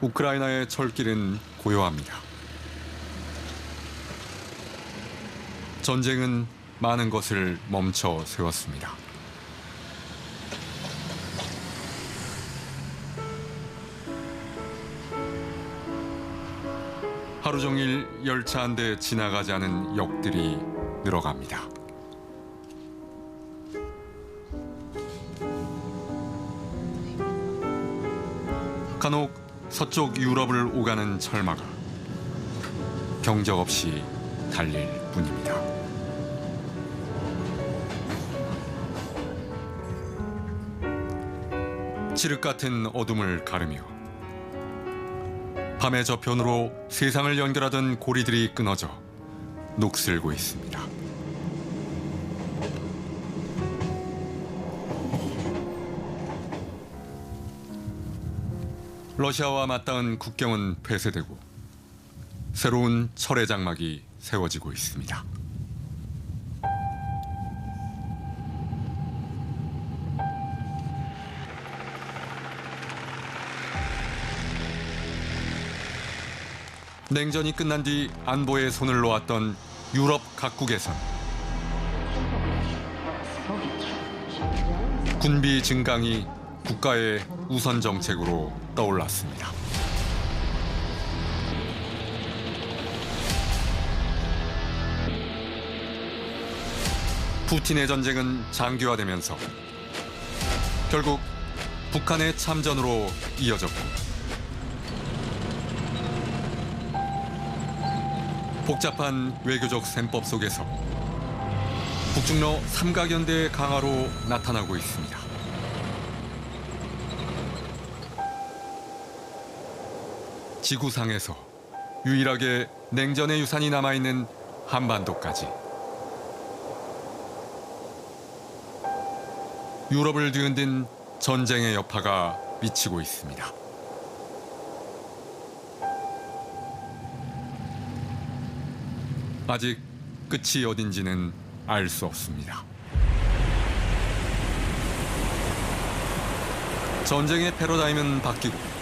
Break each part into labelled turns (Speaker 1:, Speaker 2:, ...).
Speaker 1: 우크라이나의 철길은 고요합니다. 전쟁은 많은 것을 멈춰 세웠습니다. 하루 종일 열차 한 대 지나가지 않은 역들이 늘어갑니다. 간혹 서쪽 유럽을 오가는 철마가 경적 없이 달릴 뿐입니다. 칠흑 같은 어둠을 가르며 밤의 저편으로 세상을 연결하던 고리들이 끊어져 녹슬고 있습니다. 러시아와 맞닿은 국경은 폐쇄되고 새로운 철의 장막이 세워지고 있습니다. 냉전이 끝난 뒤 안보에 손을 놓았던 유럽 각국에선 군비 증강이 국가의 우선 정책으로 떠올랐습니다. 푸틴의 전쟁은 장기화되면서 결국 북한의 참전으로 이어졌고 복잡한 외교적 셈법 속에서 북중러 삼각연대의 강화로 나타나고 있습니다. 지구상에서 유일하게 냉전의 유산이 남아있는 한반도까지 유럽을 뒤흔든 전쟁의 여파가 미치고 있습니다. 아직 끝이 어딘지는 알 수 없습니다. 전쟁의 패러다임은 바뀌고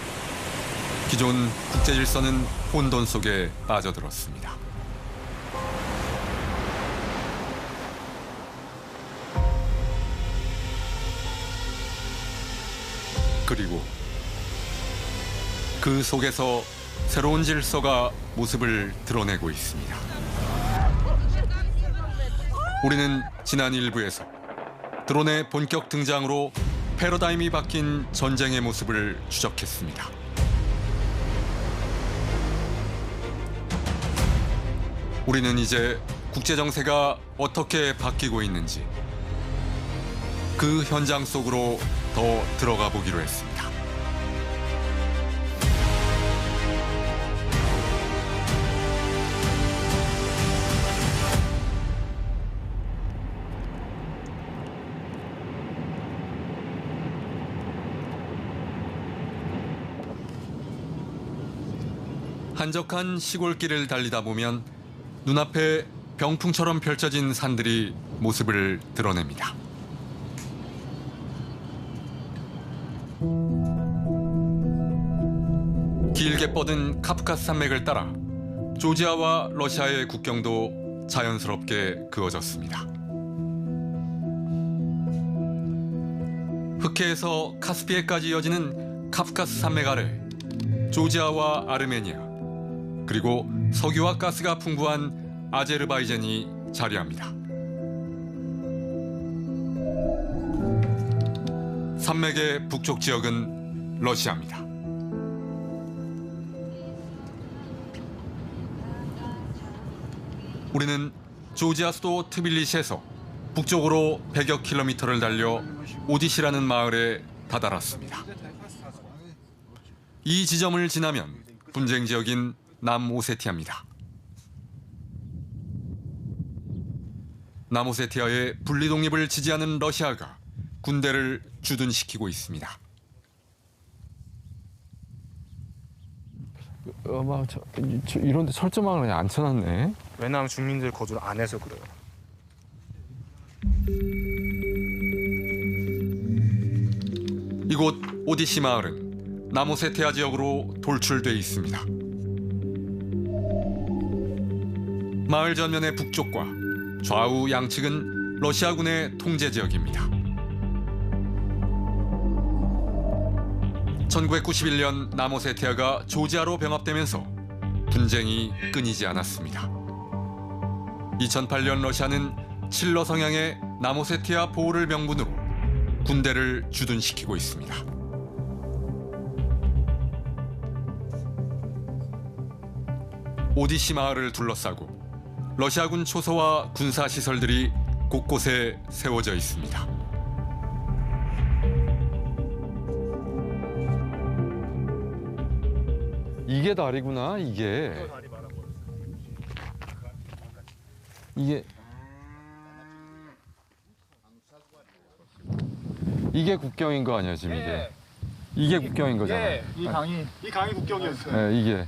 Speaker 1: 기존 국제 질서는 혼돈 속에 빠져들었습니다. 그리고 그 속에서 새로운 질서가 모습을 드러내고 있습니다. 우리는 지난 일부에서 드론의 본격 등장으로 패러다임이 바뀐 전쟁의 모습을 추적했습니다. 우리는 이제 국제 정세가 어떻게 바뀌고 있는지 그 현장 속으로 더 들어가 보기로 했습니다. 한적한 시골길을 달리다 보면 눈앞에 병풍처럼 펼쳐진 산들이 모습을 드러냅니다. 길게 뻗은 카프카스 산맥을 따라 조지아와 러시아의 국경도 자연스럽게 그어졌습니다. 흑해에서 카스피해까지 이어지는 카프카스 산맥 아래 조지아와 아르메니아 그리고 석유와 가스가 풍부한 아제르바이잔이 자리합니다. 산맥의 북쪽 지역은 러시아입니다. 우리는 조지아 수도 트빌리시에서 북쪽으로 100여 킬로미터를 달려 오디시라는 마을에 다다랐습니다. 이 지점을 지나면 분쟁 지역인 남오세티아입니다. 남오세티아의 분리 독립을 지지하는 러시아가 군대를 주둔시키고 있습니다.
Speaker 2: 아마 이런데 철조망을 그냥 안 쳐놨네.
Speaker 3: 왜냐하면 주민들 거주를 안 해서 그래요.
Speaker 1: 이곳 오디시 마을은 나모세티아 지역으로 돌출돼 있습니다. 마을 전면의 북쪽과 좌우 양측은 러시아군의 통제 지역입니다. 1991년 나모세티아가 조지아로 병합되면서 분쟁이 끊이지 않았습니다. 2008년 러시아는 칠러 성향의 나모세티아 보호를 명분으로 군대를 주둔시키고 있습니다. 오디시 마을을 둘러싸고 러시아군 초소와 군사 시설들이 곳곳에 세워져 있습니다.
Speaker 2: 이게 다리구나, 이게. 이게 국경인 거 아니야, 지금 이게? 이게 국경인 거잖아.
Speaker 4: 이 강이 국경이었어요.
Speaker 2: 네, 이게.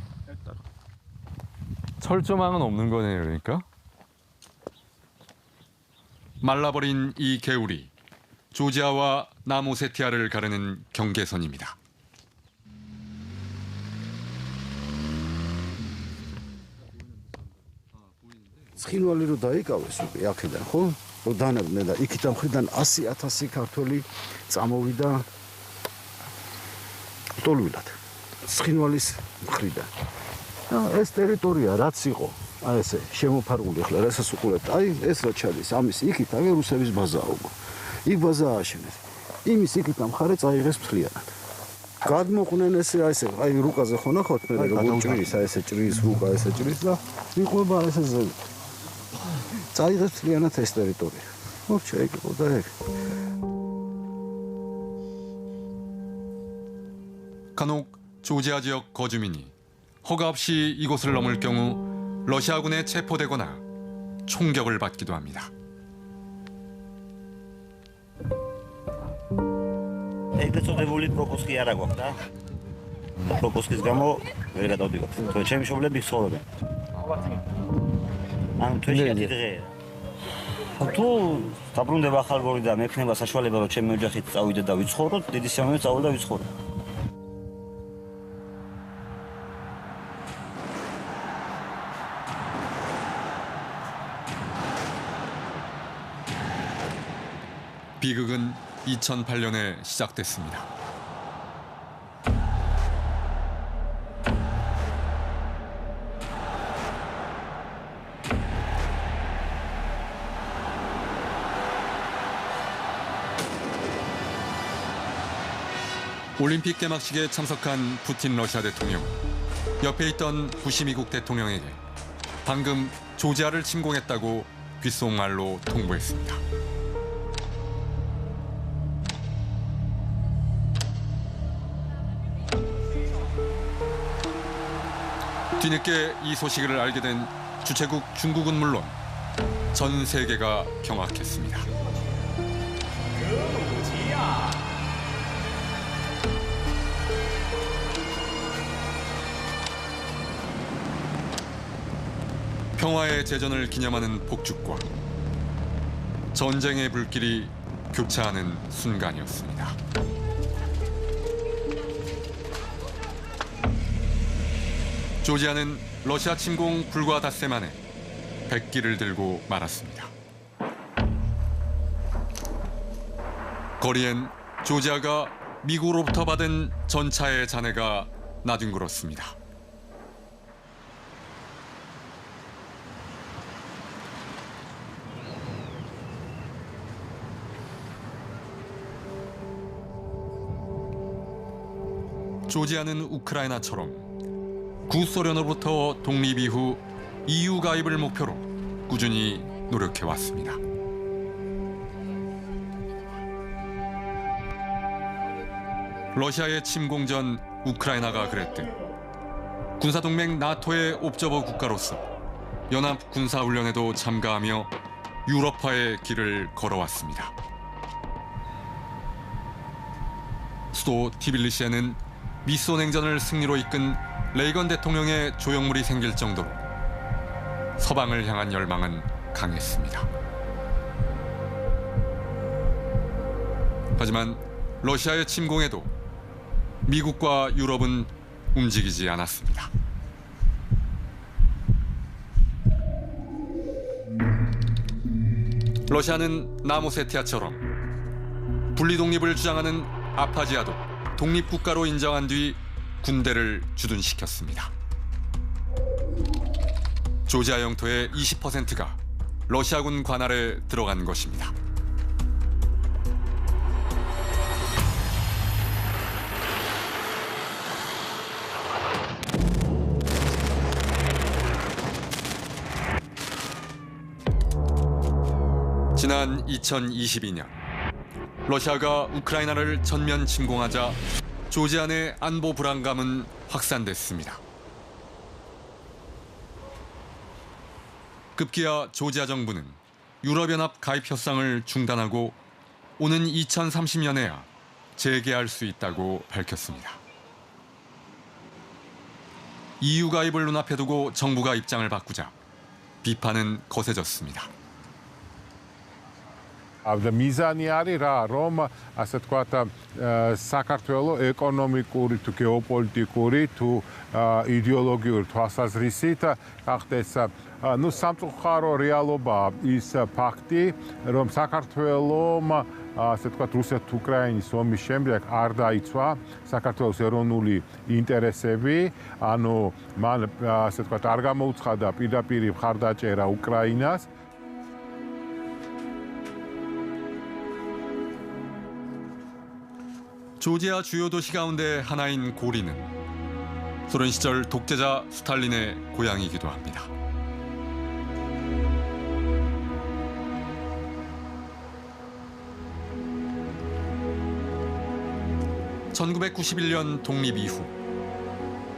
Speaker 2: 철조망은 없는 거네요, 그러니까.
Speaker 1: 말라버린 이 개울이 조지아와 나모세티아를 가르는 경계선입니다.
Speaker 5: ცხინვალი რო დაიკავეს უკვე აქედან ხო? რო დანებდნენ და იქით მხრიდან 100,000 ქართველი წამოვიდა ტოლვილად. ცხინვალის მხრიდან. და ეს ტერიტორია რაც იყო, აი ესე შემოფარული ახლა რასაც უყურებთ, აი ეს რა ჩადის, ამის იქით აგე რუსების ბაზაა უკვე. იქ ბაზა ააშენეს. იმის იქით მხარე წაიღეს მთლიანად. გადმოყვნენ ესე აი რუკაზე ხო ნახავთ მე როგორ ჭრის, აი ესე ჭრის რუკა ესე ჭრის და იყვება ესე წაიღეს მთლიანად ეს ტერიტორია. მორჩა იქ იყო და ეგ.
Speaker 1: 간혹 조지아 지역 거주민이 허가 없이 이곳을 넘을 경우 러시아군에 체포되거나 총격을 받기도 합니다.
Speaker 6: ეგრეთ წოდებული პროპოსკი არა გვაქვს და პროპოსკის გამო ვერ გადავდივართ. თორე ჩემი მშობლები ცხოვრობენ. ან თვეში ერთი დღეა. თუ დაბრუნდება ხალხური და მექნება საშუალება რომ ჩემი ოჯახით წავიდე და ვიცხოვროთ, დიდი სიამოვნებით წავალ და ვიცხოვრო.
Speaker 1: 비극은 2008년에 시작됐습니다. 올림픽 개막식에 참석한 푸틴 러시아 대통령. 옆에 있던 부시 미국 대통령에게 방금 조지아를 침공했다고 귓속말로 통보했습니다. 뒤늦게 이 소식을 알게 된 주최국 중국은 물론 전 세계가 경악했습니다. 평화의 재전을 기념하는 폭죽과 전쟁의 불길이 교차하는 순간이었습니다. 조지아는 러시아 침공 불과 닷새 만에 백기를 들고 말았습니다. 거리엔 조지아가 미국으로부터 받은 전차의 잔해가 나뒹굴었습니다. 조지아는 우크라이나처럼 구소련으로부터 독립 이후 EU 가입을 목표로 꾸준히 노력해왔습니다. 러시아의 침공 전 우크라이나가 그랬듯 군사동맹 나토의 옵저버 국가로서 연합 군사훈련에도 참가하며 유럽화의 길을 걸어왔습니다. 수도 티빌리시에는 미소 냉전을 승리로 이끈 레이건 대통령의 조형물이 생길 정도로 서방을 향한 열망은 강했습니다. 하지만 러시아의 침공에도 미국과 유럽은 움직이지 않았습니다. 러시아는 나무세티아처럼 분리독립을 주장하는 아파지아도 독립국가로 인정한 뒤 군대를 주둔시켰습니다. 조지아 영토의 20%가 러시아군 관할에 들어간 것입니다. 지난 2022년 러시아가 우크라이나를 전면 침공하자 조지아 내 안보 불안감은 확산됐습니다. 급기야 조지아 정부는 유럽연합 가입 협상을 중단하고 오는 2030년에야 재개할 수 있다고 밝혔습니다. EU 가입을 눈앞에 두고 정부가 입장을 바꾸자 비판은 거세졌습니다.
Speaker 7: და მიზანი არის რა, რომ ასე თქვათ საქართველოს ეკონომიკური თუ გეოპოლიტიკური თუ იდეოლოგიური თვალსაზრისით გახდეს სამწუხარო რეალობაა ის ფაქტი, რომ საქართველოს ასე თქვათ რუსეთ-უკრაინის ომის შემდეგ არ დაიცვა საქართველოს ეროვნული ინტერესები, ანუ მან ასე თქვათ არ გამოუცხადა პირდაპირ მხარდაჭერა უკრაინას.
Speaker 1: 조지아 주요 도시 가운데 하나인 고리는 소련 시절 독재자 스탈린의 고향이기도 합니다. (1991년) 독립 이후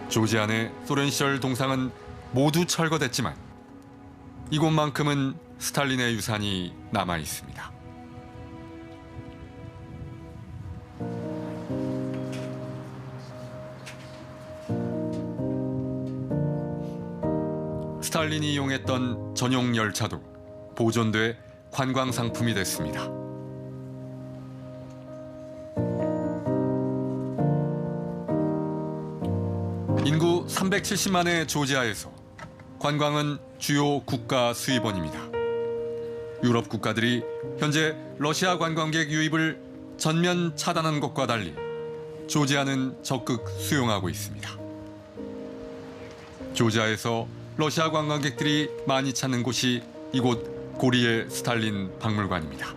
Speaker 1: 조지아 내 소련 시절 동상은 모두 철거됐지만 이곳만큼은 스탈린의 유산이 남아 있습니다. 스탈린이 이용했던 전용 열차도 보존돼 관광 상품이 됐습니다. 인구 370만의 조지아에서 관광은 주요 국가 수입원입니다. 유럽 국가들이 현재 러시아 관광객 유입을 전면 차단한 것과 달리 조지아는 적극 수용하고 있습니다. 조지아에서 러시아 관광객들이 많이 찾는 곳이 이곳 고리의 스탈린 박물관입니다.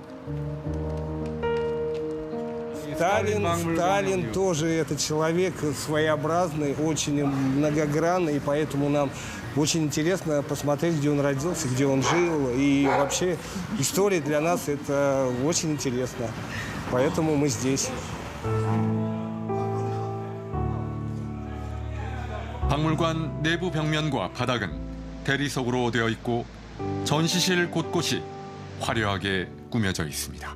Speaker 8: Сталин тоже это человек своеобразный, очень многогранный, и поэтому нам очень интересно посмотреть, где он родился, где он жил. И вообще история для нас это очень интересно. Поэтому мы здесь.
Speaker 1: 박물관 내부 벽면과 바닥은 대리석으로 되어 있고 전시실 곳곳이 화려하게 꾸며져 있습니다.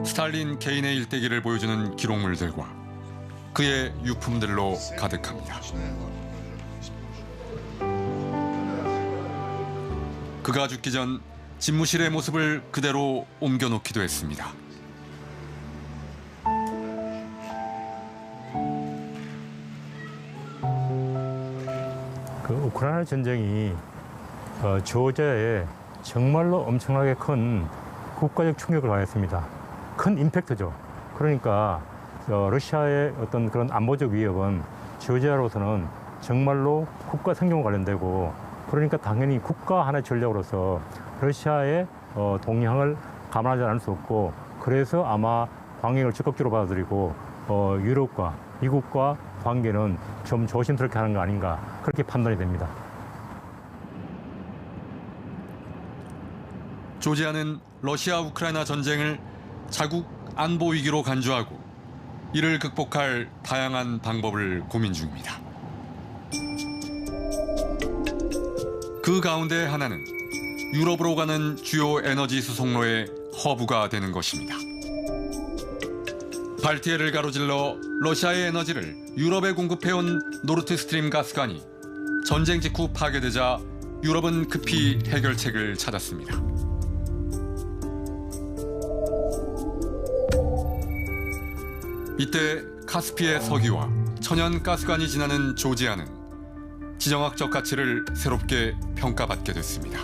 Speaker 1: 스탈린 개인의 일대기를 보여주는 기록물들과 그의 유품들로 가득합니다. 그가 죽기 전 집무실의 모습을 그대로 옮겨놓기도 했습니다.
Speaker 9: 우크라이나 전쟁이 조지아에 정말로 엄청나게 큰 국가적 충격을 가했습니다. 큰 임팩트죠. 그러니까 러시아의 어떤 그런 안보적 위협은 조지아로서는 정말로 국가 생존과 관련되고, 그러니까 당연히 국가 하나의 전략으로서 러시아의 동향을 감안하지 않을 수 없고, 그래서 아마 방역을 적극적으로 받아들이고 유럽과 미국과 관계는 좀 조심스럽게 하는 거 아닌가, 그렇게 판단이 됩니다.
Speaker 1: 조지아는 러시아 우크라이나 전쟁을 자국 안보 위기로 간주하고 이를 극복할 다양한 방법을 고민 중입니다. 그 가운데 하나는 유럽으로 가는 주요 에너지 수송로의 허브가 되는 것입니다. 발티해를 가로질러 러시아의 에너지를 유럽에 공급해온 노르트스트림 가스관이 전쟁 직후 파괴되자 유럽은 급히 해결책을 찾았습니다. 이때 카스피의 석유와 천연 가스관이 지나는 조지아는 지정학적 가치를 새롭게 평가받게 됐습니다.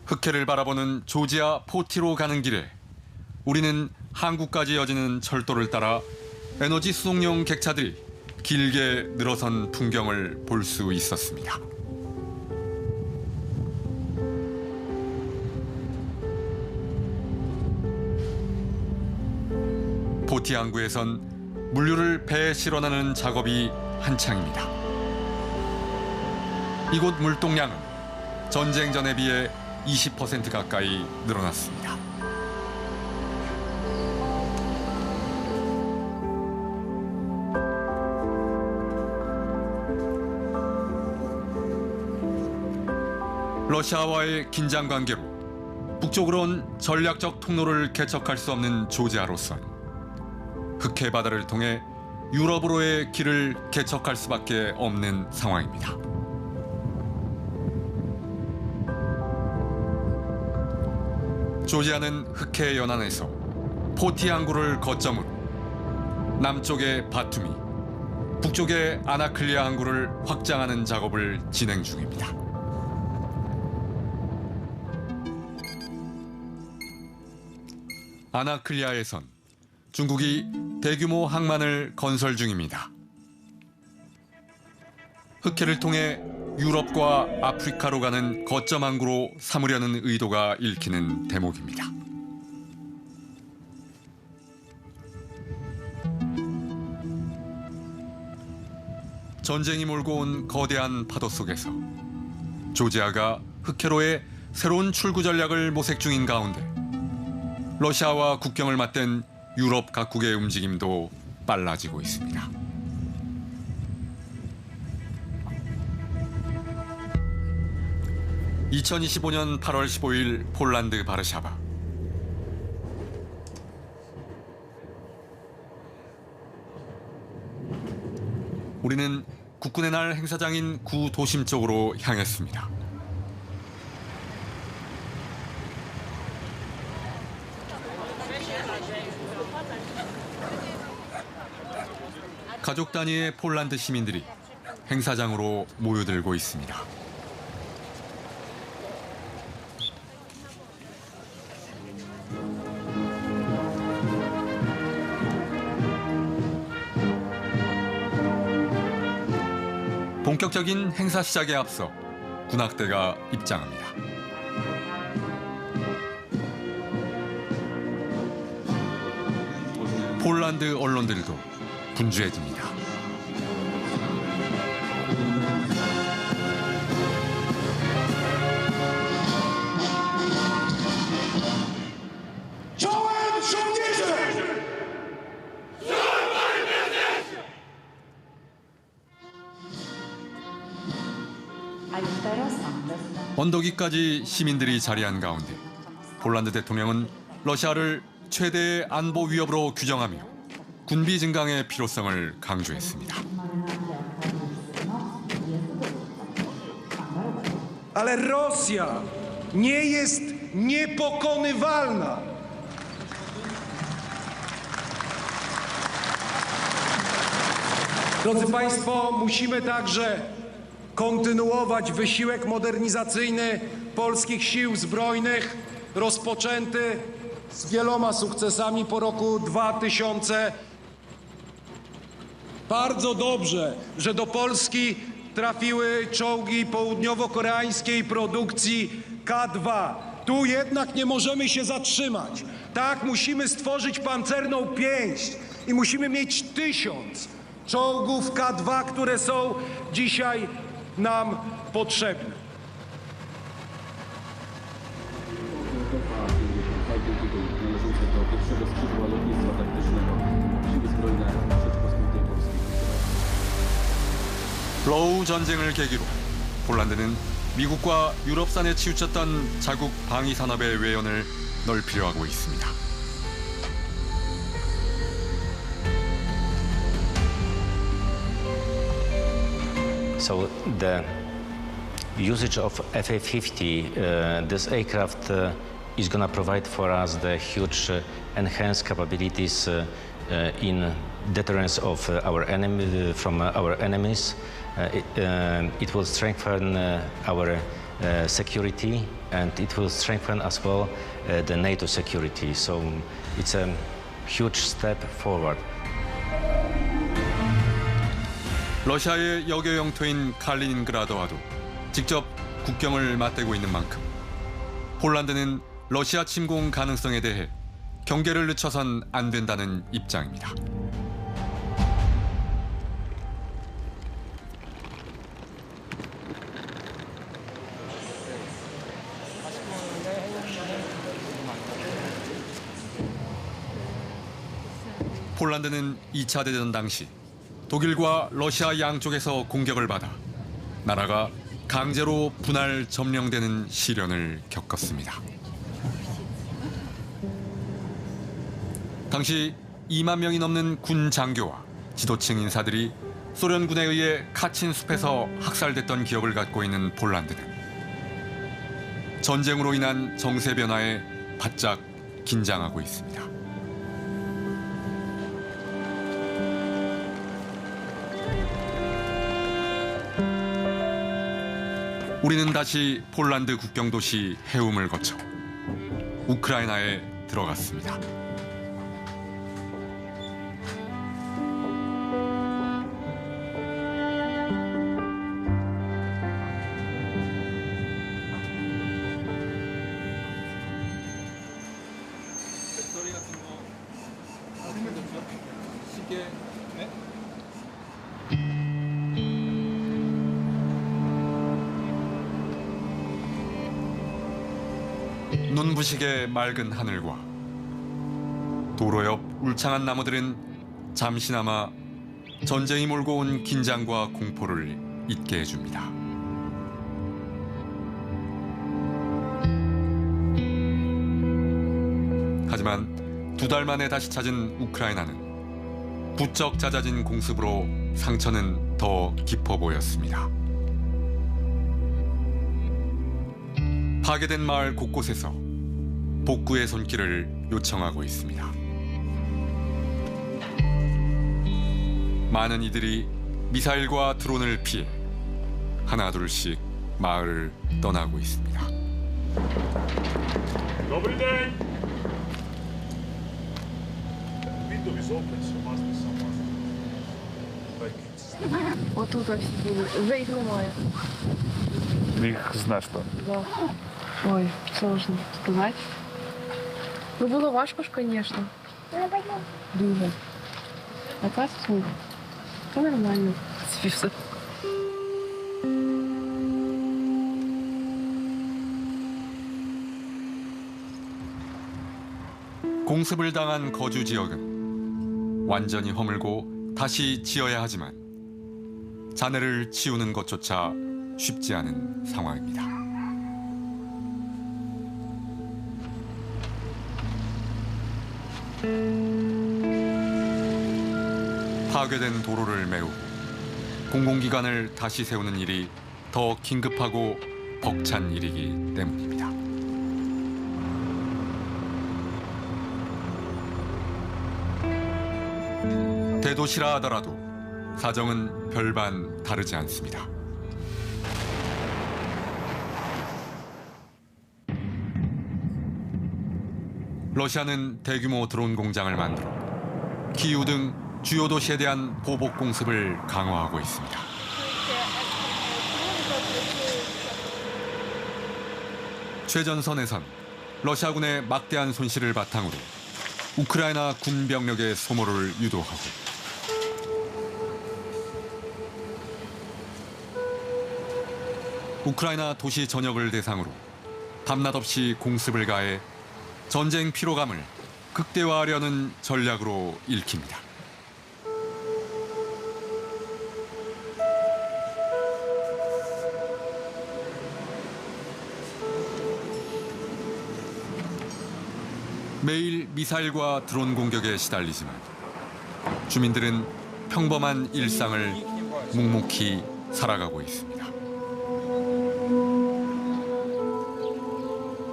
Speaker 1: 흑해를 바라보는 조지아 포티로 가는 길에 우리는 한국까지 이어지는 철도를 따라 에너지 수송용 객차들이 길게 늘어선 풍경을 볼 수 있었습니다. 포티 항구에선 물류를 배에 실어나는 작업이 한창입니다. 이곳 물동량은 전쟁 전에 비해 20% 가까이 늘어났습니다. 러시아와의 긴장 관계로 북쪽으론 전략적 통로를 개척할 수 없는 조지아로선 흑해 바다를 통해 유럽으로의 길을 개척할 수밖에 없는 상황입니다. 조지아는 흑해 연안에서 포티 항구를 거점으로 남쪽의 바투미, 북쪽의 아나클리아 항구를 확장하는 작업을 진행 중입니다. 아나클리아에선 중국이 대규모 항만을 건설 중입니다. 흑해를 통해 유럽과 아프리카로 가는 거점 항구로 삼으려는 의도가 읽히는 대목입니다. 전쟁이 몰고 온 거대한 파도 속에서 조지아가 흑해로의 새로운 출구 전략을 모색 중인 가운데 러시아와 국경을 맞댄 유럽 각국의 움직임도 빨라지고 있습니다. (2025년 8월 15일) 폴란드 바르샤바. 우리는 국군의 날 행사장인 구 도심 쪽으로 향했습니다. 가족 단위의 폴란드 시민들이 행사장으로 모여들고 있습니다. 본격적인 행사 시작에 앞서 군악대가 입장합니다. 폴란드 언론들도 분주해집니다. 언덕 위까지 시민들이 자리한 가운데 폴란드 대통령은 러시아를 최대의 안보 위협으로 규정하며 군비 증강의 필요성을 강조했습니다.
Speaker 8: Ale Rosja nie jest niepokonywalna. Drodzy Państwo, musimy także kontynuować wysiłek modernizacyjny polskich sił zbrojnych, rozpoczęty z wieloma sukcesami po roku 2000. Bardzo dobrze, że do Polski trafiły czołgi południowo-koreańskiej produkcji K2. Tu jednak nie możemy się zatrzymać. Tak, musimy stworzyć pancerną pięść i musimy mieć 1000 czołgów K2, które są dzisiaj nam potrzebne.
Speaker 1: 러우 전쟁을 계기로 폴란드는 미국과 유럽산에 치우쳤던 자국 방위 산업의 외연을 넓히려 하고 있습니다.
Speaker 10: So the usage of FA-50, this aircraft is going to provide for us the huge enhanced capabilities in deterrence of our enemy from our enemies. It will strengthen our security, and it will strengthen as well the NATO security. So it's a huge step forward.
Speaker 1: 러시아의 여교 영토인 칼리닝그라드와도 직접 국경을 맞대고 있는 만큼 폴란드는 러시아 침공 가능성에 대해 경계를 늦춰선 안 된다는 입장입니다. 폴란드는 2차 대전 당시 독일과 러시아 양쪽에서 공격을 받아 나라가 강제로 분할 점령되는 시련을 겪었습니다. 당시 2만 명이 넘는 군 장교와 지도층 인사들이 소련군에 의해 카친 숲에서 학살됐던 기억을 갖고 있는 폴란드는 전쟁으로 인한 정세 변화에 바짝 긴장하고 있습니다. 우리는 다시 폴란드 국경 도시 헤움을 거쳐 우크라이나에 들어갔습니다. 눈부시게 맑은 하늘과 도로 옆 울창한 나무들은 잠시나마 전쟁이 몰고 온 긴장과 공포를 잊게 해줍니다. 하지만 2달 만에 다시 찾은 우크라이나는 부쩍 잦아진 공습으로 상처는 더 깊어 보였습니다. 파괴된 마을 곳곳에서 복구의 손길을 요청하고 있습니다. 많은 이들이 미사일과 드론을 피해 하나둘씩 마을을 떠나고 있습니다.
Speaker 4: Добрий день. Window is open, so must be someone.
Speaker 11: Отут ось були. Вже їх немає.
Speaker 4: Їх знесло.
Speaker 11: Да. Ой, сложно сказати. Ну, було важко ж, звісно. Дуже. А так, ну, це нормально. Все.
Speaker 1: 공습을 당한 거주 지역은 완전히 허물고 다시 지어야 하지만 잔해를 치우는 것조차 쉽지 않은 상황입니다. 파괴된 도로를 메우고 공공기관을 다시 세우는 일이 더 긴급하고 벅찬 일이기 때문입니다. 대도시라 하더라도 사정은 별반 다르지 않습니다. 러시아는 대규모 드론 공장을 만들어 키이우 등 주요 도시에 대한 보복 공습을 강화하고 있습니다. 최전선에선 러시아군의 막대한 손실을 바탕으로 우크라이나 군 병력의 소모를 유도하고 우크라이나 도시 전역을 대상으로 밤낮 없이 공습을 가해 전쟁 피로감을 극대화하려는 전략으로 읽힙니다. 매일 미사일과 드론 공격에 시달리지만 주민들은 평범한 일상을 묵묵히 살아가고 있습니다.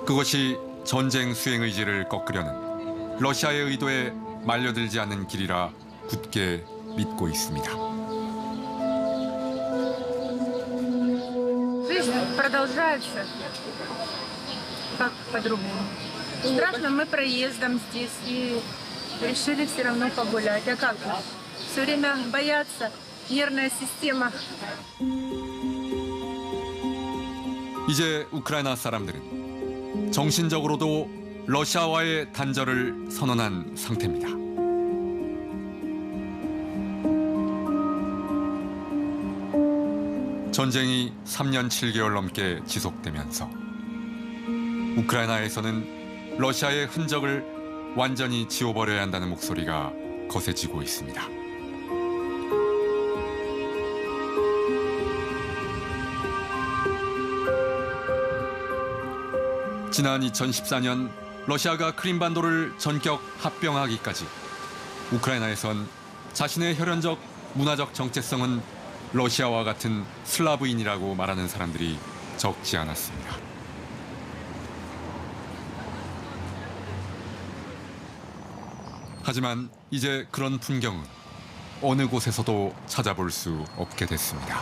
Speaker 1: 그것이 전쟁 수행 의지를 꺾으려는 러시아의 의도에 말려들지 않는 길이라 굳게 믿고 있습니다.
Speaker 11: Жизнь продолжается. Как по-другому? Страшно, мы проездом здесь и решили все равно погулять. А как же? Все время боятся, нервная система.
Speaker 1: 이제 우크라이나 사람들은 정신적으로도 러시아와의 단절을 선언한 상태입니다. 전쟁이 3년 7개월 넘게 지속되면서 우크라이나에서는 러시아의 흔적을 완전히 지워버려야 한다는 목소리가 거세지고 있습니다. 지난 2014년 러시아가 크림반도를 전격 합병하기까지 우크라이나에선 자신의 혈연적 문화적 정체성은 러시아와 같은 슬라브인이라고 말하는 사람들이 적지 않았습니다. 하지만 이제 그런 풍경은 어느 곳에서도 찾아볼 수 없게 됐습니다.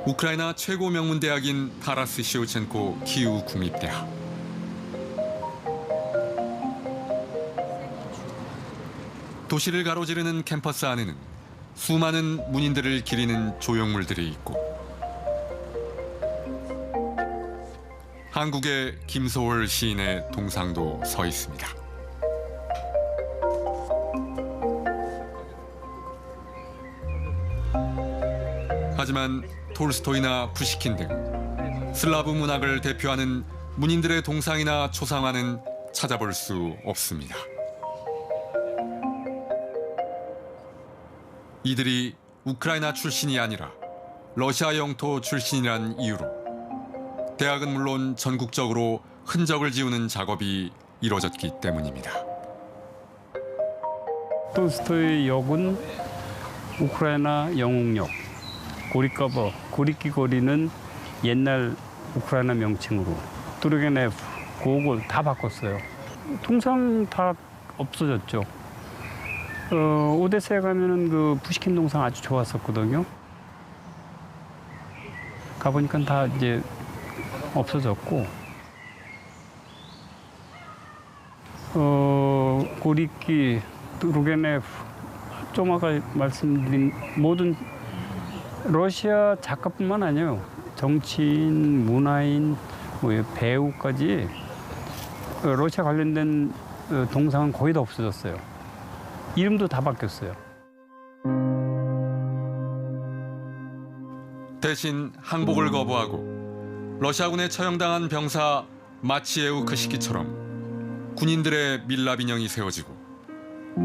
Speaker 1: 우크라이나 최고 명문 대학인 타라스 시우첸코 키우 국립대학. 도시를 가로지르는 캠퍼스 안에는 수많은 문인들을 기리는 조형물들이 있고 한국의 김소월 시인의 동상도 서 있습니다. 하지만 톨스토이나 푸시킨 등 슬라브 문학을 대표하는 문인들의 동상이나 초상화는 찾아볼 수 없습니다. 이들이 우크라이나 출신이 아니라 러시아 영토 출신이란 이유로 대학은 물론 전국적으로 흔적을 지우는 작업이 이뤄졌기 때문입니다.
Speaker 12: 톨스토이 역은 우크라이나 영웅역, 고리커버, 고리키 거리는 옛날 우크라이나 명칭으로 뚜르게네프, 고골 다 바꿨어요. 동상 다 없어졌죠. 오데사에 가면은 그 푸시킨 동상 아주 좋았었거든요. 가보니까 다 이제 없어졌고, 고리키, 뚜르게네프, 좀 아까 말씀드린 모든 러시아 작가뿐만 아니에요. 정치인, 문화인, 배우까지 러시아 관련된 동상은 거의 다 없어졌어요. 이름도 다 바뀌었어요.
Speaker 1: 대신 항복을 거부하고 러시아군에 처형당한 병사 마치에우크 시키처럼 군인들의 밀랍 인형이 세워지고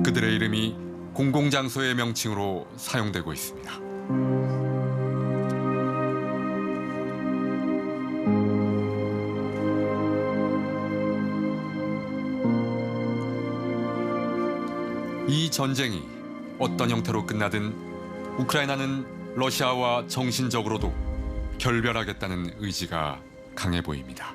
Speaker 1: 그들의 이름이 공공장소의 명칭으로 사용되고 있습니다. 이 전쟁이 어떤 형태로 끝나든 우크라이나는 러시아와 정신적으로도 결별하겠다는 의지가 강해 보입니다.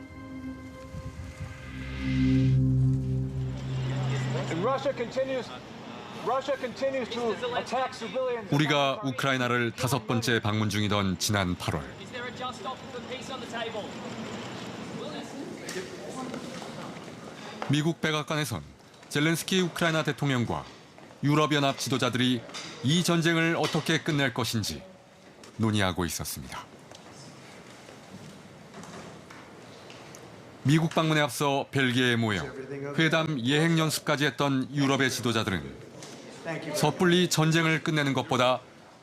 Speaker 1: 우리가 우크라이나를 5번째 방문 중이던 지난 8월 미국 백악관에선 젤렌스키 우크라이나 대통령과 유럽연합 지도자들이 이 전쟁을 어떻게 끝낼 것인지 논의하고 있었습니다. 미국 방문에 앞서 벨기에에 모여 회담 예행 연습까지 했던 유럽의 지도자들은 섣불리 전쟁을 끝내는 것보다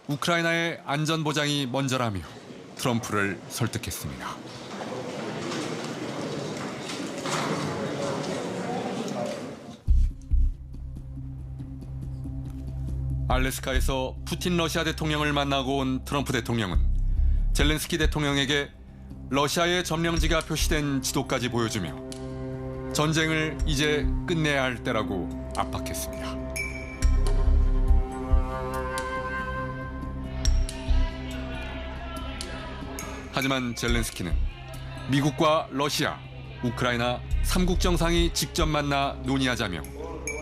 Speaker 1: 우크라이나의 안전 보장이 먼저라며 트럼프를 설득했습니다. 알래스카에서 푸틴 러시아 대통령을 만나고 온 트럼프 대통령은 젤렌스키 대통령에게 러시아의 점령지가 표시된 지도까지 보여주며 전쟁을 이제 끝내야 할 때라고 압박했습니다. 하지만 젤렌스키는 미국과 러시아, 우크라이나 3국 정상이 직접 만나 논의하자며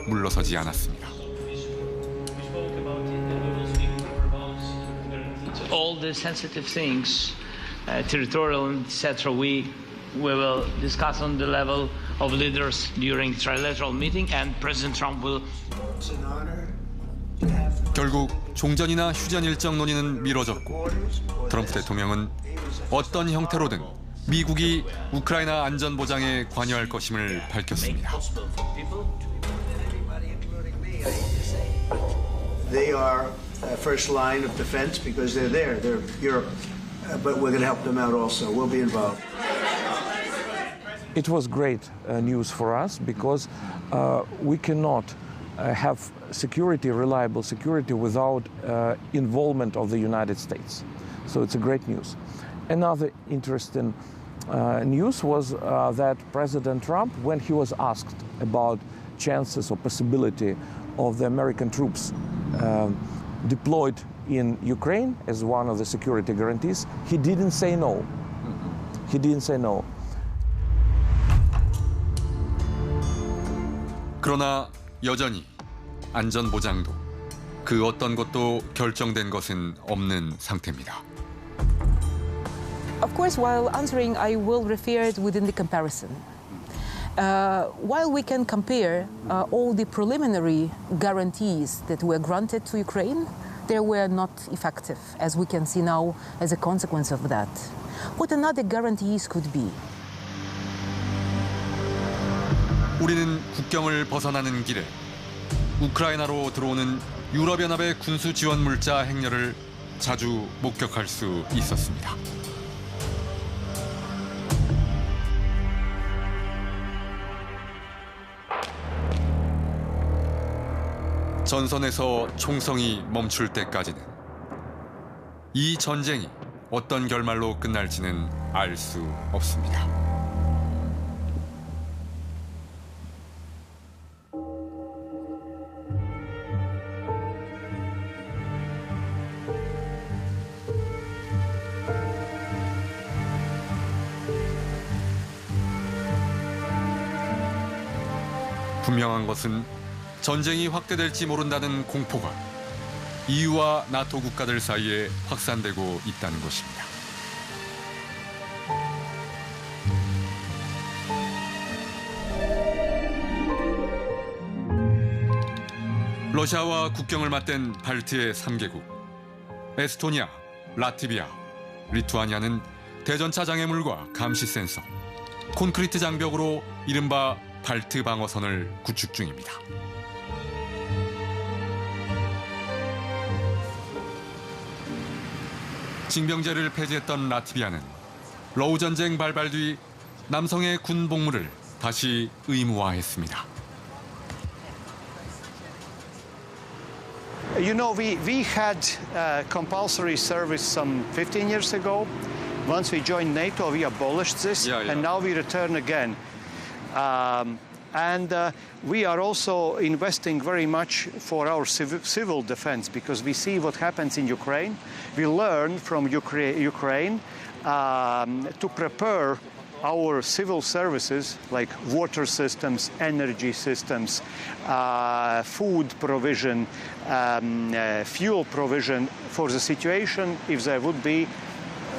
Speaker 1: 물러서지 않았습니다.
Speaker 13: All the sensitive things, territorial, etc., we will discuss on the level of leaders during trilateral meeting, and President Trump will.
Speaker 1: 결국 종전이나 휴전 일정 논의는 미뤄졌고 트럼프 대통령은 어떤 형태로든 미국이 우크라이나 안전 보장에 관여할 것임을 밝혔습니다.
Speaker 14: They are first line of defense because they're there. They're Europe, but we're going to help them out also. We'll be involved.
Speaker 15: It was great news for us because we cannot have security, reliable security, without involvement of the United States. So it's a great news. Another interesting news was that President Trump, when he was asked about chances or possibility of the American troops deployed in Ukraine as one of the security guarantees, he didn't say no. He didn't say no.
Speaker 1: 그러나 여전히 안전 보장도 그 어떤 것도 결정된 것은 없는 상태입니다.
Speaker 16: Of course, while answering, I will refer it within the comparison. While we can compare all the preliminary guarantees that were granted to Ukraine, they were not effective, as we can see now as a consequence of that. What another guarantees could be?
Speaker 1: 우리는 국경을 벗어나는 길에 우크라이나로 들어오는 유럽연합의 군수 지원 물자 행렬을 자주 목격할 수 있었습니다. 전선에서 총성이 멈출 때까지는 이 전쟁이 어떤 결말로 끝날지는 알 수 없습니다. 분명한 것은 전쟁이 확대될지 모른다는 공포가 EU와 나토 국가들 사이에 확산되고 있다는 것입니다. 러시아와 국경을 맞댄 발트의 3개국, 에스토니아, 라트비아, 리투아니아는 대전차 장애물과 감시 센서, 콘크리트 장벽으로 이른바 발트 방어선을 구축 중입니다. 징병제를 폐지했던 라트비아는 러우 전쟁 발발 뒤 남성의 군 복무를 다시 의무화했습니다.
Speaker 17: You know, we had compulsory service some 15 years ago. Once we joined NATO, we abolished this, and now we return again. We are also investing very much for our civil defense because we see what happens in Ukraine. We learn from Ukraine to prepare our civil services like water systems, energy systems, food provision, fuel provision for the situation if there would be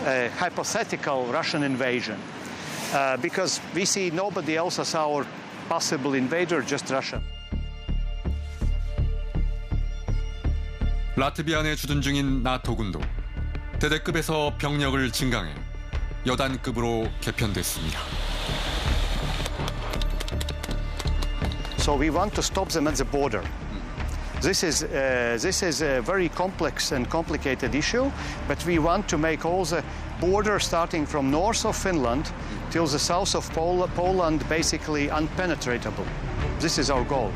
Speaker 17: a hypothetical Russian invasion. Because we see nobody else as our possible invader, just Russia.
Speaker 1: 라트비아 내 주둔 중인 나토군도 대대급에서 병력을 증강해 여단급으로 개편됐습니다.
Speaker 17: So we want to stop them at the border. This is a very complex and complicated issue, but we want to make all the border starting from north of Finland till the south of Poland basically unpenetratable. This is our goal.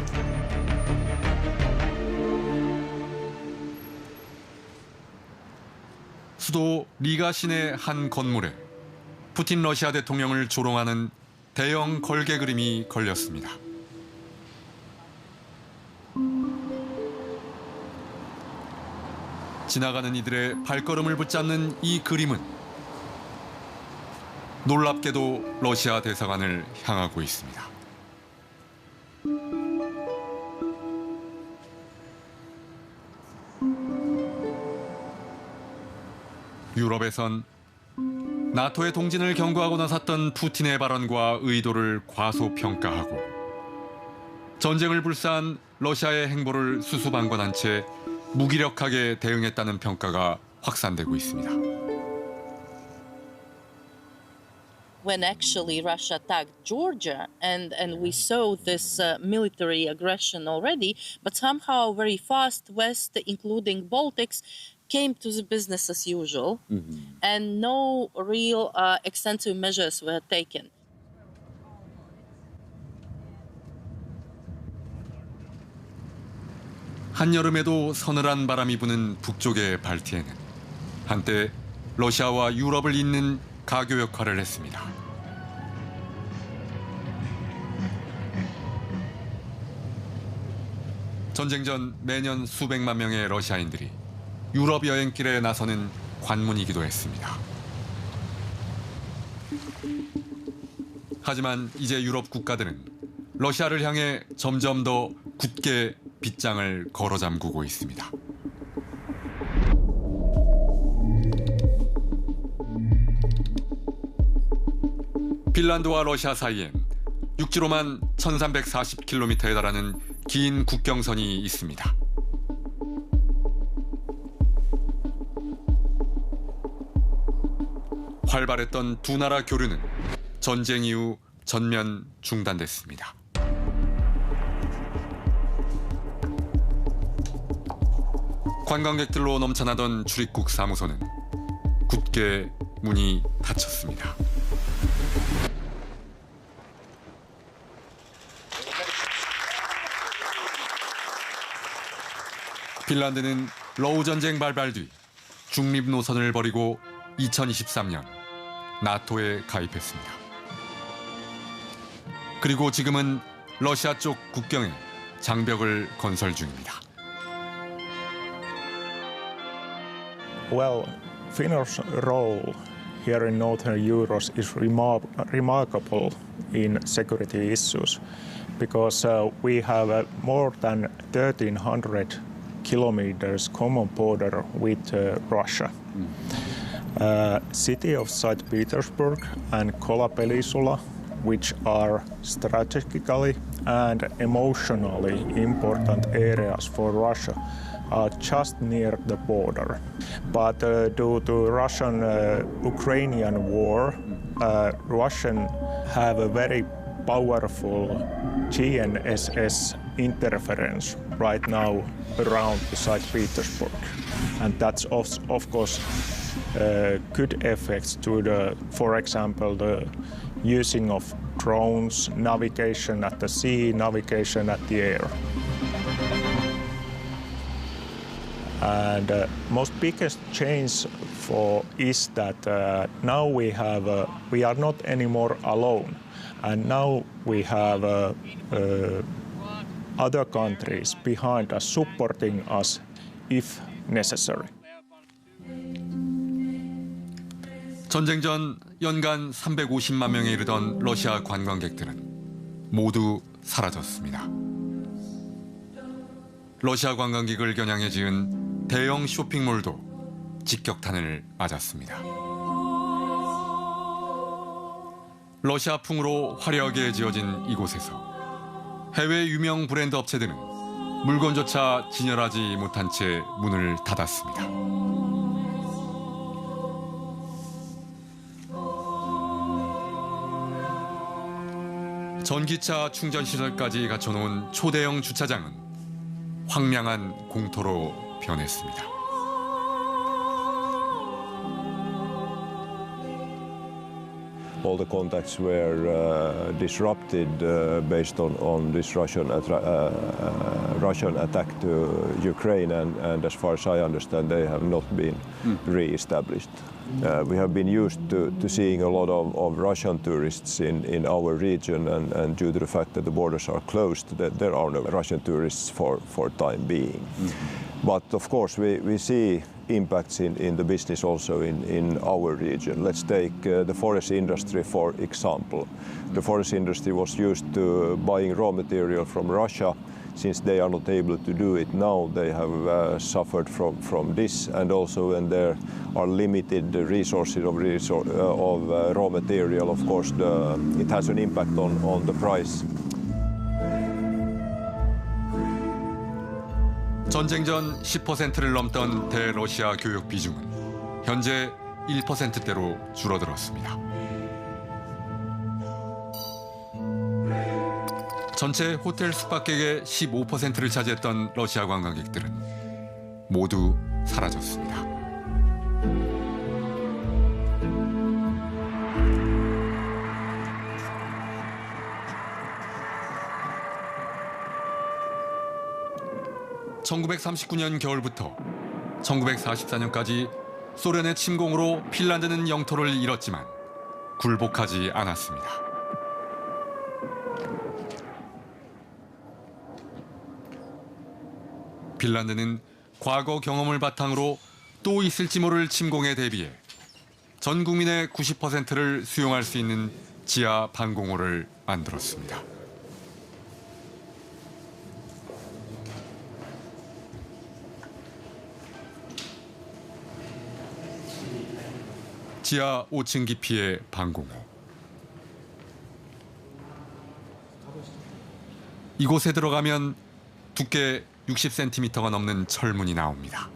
Speaker 1: 수도 리가 시내 한 건물에 푸틴 러시아 대통령을 조롱하는 대형 걸개 그림이 걸렸습니다. 지나가는 이들의 발걸음을 붙잡는 이 그림은 놀랍게도 러시아 대사관을 향하고 있습니다. 유럽에선 나토의 동진을 경고하고 나섰던 푸틴의 발언과 의도를 과소평가하고 전쟁을 불사한 러시아의 행보를 수수방관한 채 무기력하게 대응했다는 평가가 확산되고 있습니다.
Speaker 18: When actually Russia attacked Georgia, and we saw this military aggression already, but somehow very fast West, including Baltics, came to the business as usual, and no real extensive measures were taken.
Speaker 1: 한여름에도 서늘한 바람이 부는 북쪽의 발티에는 한때 러시아와 유럽을 잇는 가교 역할을 했습니다. 전쟁 전 매년 수백만 명의 러시아인들이 유럽 여행길에 나서는 관문이기도 했습니다. 하지만 이제 유럽 국가들은 러시아를 향해 점점 더 굳게 빗장을 걸어 잠그고 있습니다. 핀란드와 러시아 사이엔 육지로만 1340km에 달하는 긴 국경선이 있습니다. 활발했던 두 나라 교류는 전쟁 이후 전면 중단됐습니다. 관광객들로 넘쳐나던 출입국 사무소는 굳게 문이 닫혔습니다. 핀란드는 러우 전쟁 발발 뒤 중립 노선을 버리고 2023년 나토에 가입했습니다. 그리고 지금은 러시아 쪽 국경에 장벽을 건설 중입니다.
Speaker 19: Well, Finland's role here in Northern Europe is remarkable in security issues because we have more than 1,300 kilometers common border with Russia. City of St. Petersburg and Kola Peninsula, which are strategically and emotionally important areas for Russia, are just near the border. But due to Russian-Ukrainian war, Russians have a very powerful GNSS interference right now around St. Petersburg. And that's of course good effects to for example, the using of drones, navigation at the sea, navigation at the air. And most biggest change is that now we are not anymore alone, and now we have other countries behind us supporting us if necessary.
Speaker 1: 전쟁 전 연간 350만 명에 이르던 러시아 관광객들은 모두 사라졌습니다. 러시아 관광객을 겨냥해 지은 대형 쇼핑몰도 직격탄을 맞았습니다. 러시아풍으로 화려하게 지어진 이곳에서 해외 유명 브랜드 업체들은 물건조차 진열하지 못한 채 문을 닫았습니다. 전기차 충전시설까지 갖춰놓은 초대형 주차장은 황량한 공터로 변했습니다.
Speaker 20: All the contacts were disrupted based on this Russian attack to Ukraine, and as far as I understand, they have not been re-established. We have been used to seeing a lot of Russian tourists in our region, and due to the fact that the borders are closed, that there are no Russian tourists for time being. But of course, we see impacts in the business also in our region. Let's take the forest industry, for example. The forest industry was used to buying raw material from Russia. Since they are not able to do it now, they have suffered from this, and also when there are limited resources of raw material, of course, it has an impact on the price.
Speaker 1: 전쟁 전 10%를 넘던 대러시아 교역 비중은 현재 1%대로 줄어들었습니다. 전체 호텔 숙박객의 15%를 차지했던 러시아 관광객들은 모두 사라졌습니다. (1939년) 겨울부터 1944년까지 소련의 침공으로 핀란드는 영토를 잃었지만 굴복하지 않았습니다. 핀란드는 과거 경험을 바탕으로 또 있을지 모를 침공에 대비해 전 국민의 90%를 수용할 수 있는 지하 방공호를 만들었습니다. 지하 5층 깊이의 방공호. 이곳에 들어가면 두께 60cm가 넘는 철문이 나옵니다.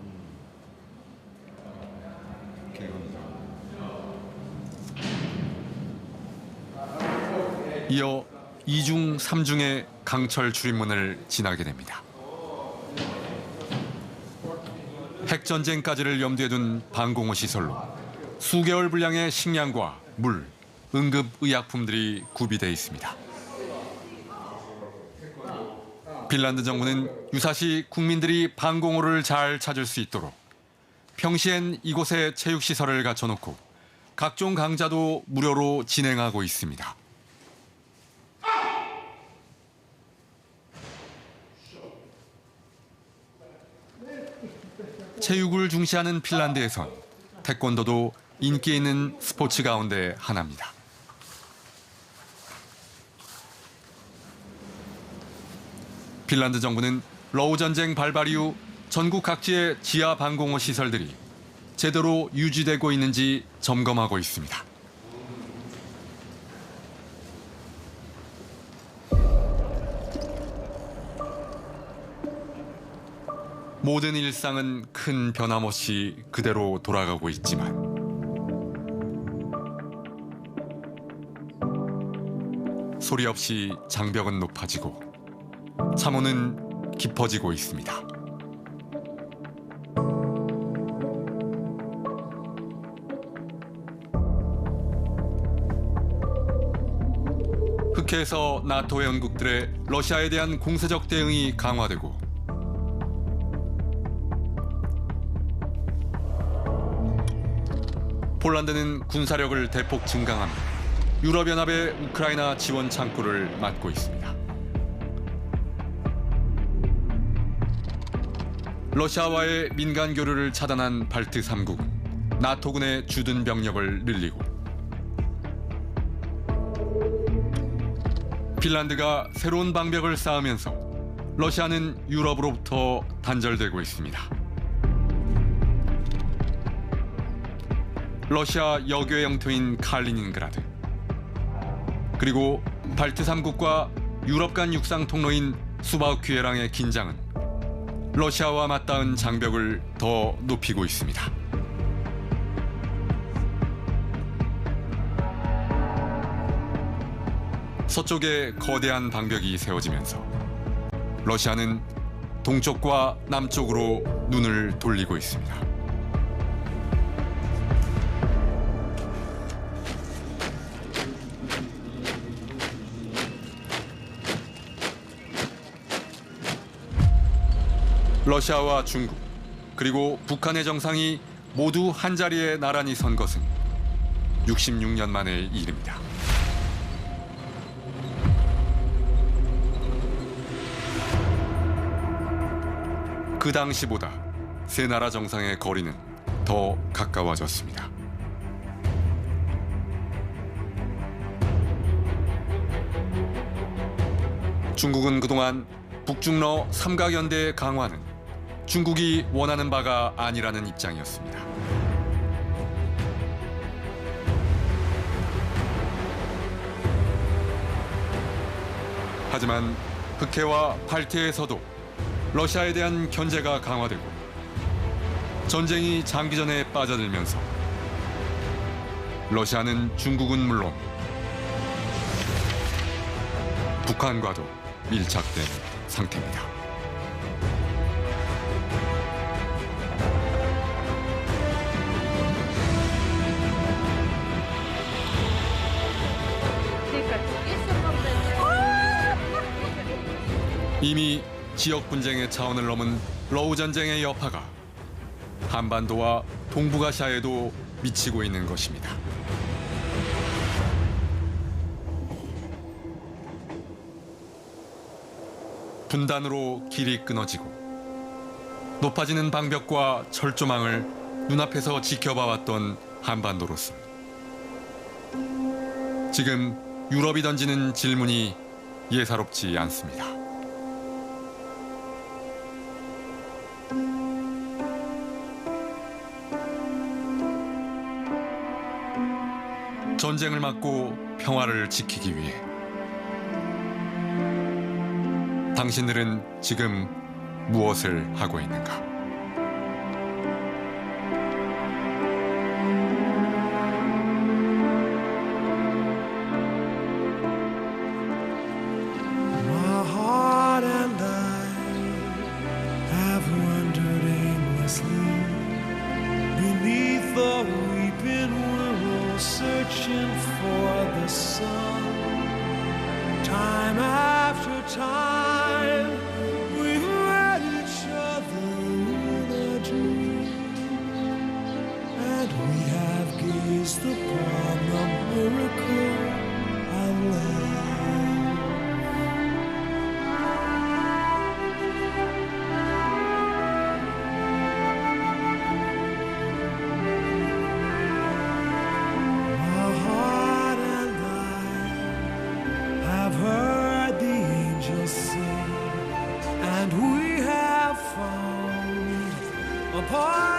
Speaker 1: 이어 2중, 3중의 강철 출입문을 지나게 됩니다. 핵전쟁까지를 염두에 둔 방공호 시설로 수개월 분량의 식량과 물, 응급 의약품들이 구비돼 있습니다. 핀란드 정부는 유사시 국민들이 방공호를 잘 찾을 수 있도록 평시엔 이곳에 체육시설을 갖춰놓고 각종 강좌도 무료로 진행하고 있습니다. 체육을 중시하는 핀란드에선 태권도도 인기 있는 스포츠 가운데 하나입니다. 핀란드 정부는 러우 전쟁 발발 이후 전국 각지의 지하 방공호 시설들이 제대로 유지되고 있는지 점검하고 있습니다. 모든 일상은 큰 변함없이 그대로 돌아가고 있지만 소리 없이 장벽은 높아지고 참호는 깊어지고 있습니다. 흑해에서 나토 회원국들의 러시아에 대한 공세적 대응이 강화되고 폴란드는 군사력을 대폭 증강하며 유럽연합의 우크라이나 지원 창구를 막고 있습니다. 러시아와의 민간 교류를 차단한 발트 3국은 나토군의 주둔 병력을 늘리고 핀란드가 새로운 방벽을 쌓으면서 러시아는 유럽으로부터 단절되고 있습니다. 러시아 여교의 영토인 칼리닌그라드, 그리고 발트 3국과 유럽 간 육상 통로인 수바우키에랑의 긴장은 러시아와 맞닿은 장벽을 더 높이고 있습니다. 서쪽에 거대한 방벽이 세워지면서 러시아는 동쪽과 남쪽으로 눈을 돌리고 있습니다. 러시아와 중국, 그리고 북한의 정상이 모두 한자리에 나란히 선 것은 66년 만의 일입니다. 그 당시보다 세 나라 정상의 거리는 더 가까워졌습니다. 중국은 그동안 북중러 삼각연대의 강화는 중국이 원하는 바가 아니라는 입장이었습니다. 하지만 흑해와 발트에서도 러시아에 대한 견제가 강화되고 전쟁이 장기전에 빠져들면서 러시아는 중국은 물론 북한과도 밀착된 상태입니다. 이미 지역 분쟁의 차원을 넘은 러우 전쟁의 여파가 한반도와 동북아시아에도 미치고 있는 것입니다. 분단으로 길이 끊어지고 높아지는 방벽과 철조망을 눈앞에서 지켜봐왔던 한반도로서 지금 유럽이 던지는 질문이 예사롭지 않습니다. 전쟁을 막고 평화를 지키기 위해 당신들은 지금 무엇을 하고 있는가?
Speaker 21: My heart and I have wandered aimlessly beneath the weeping willow, searching for the sun. Time after time, we've met each other in a dream, and we have gazed upon the miracle of love. My heart and I have heard the angels sing, and we have found a part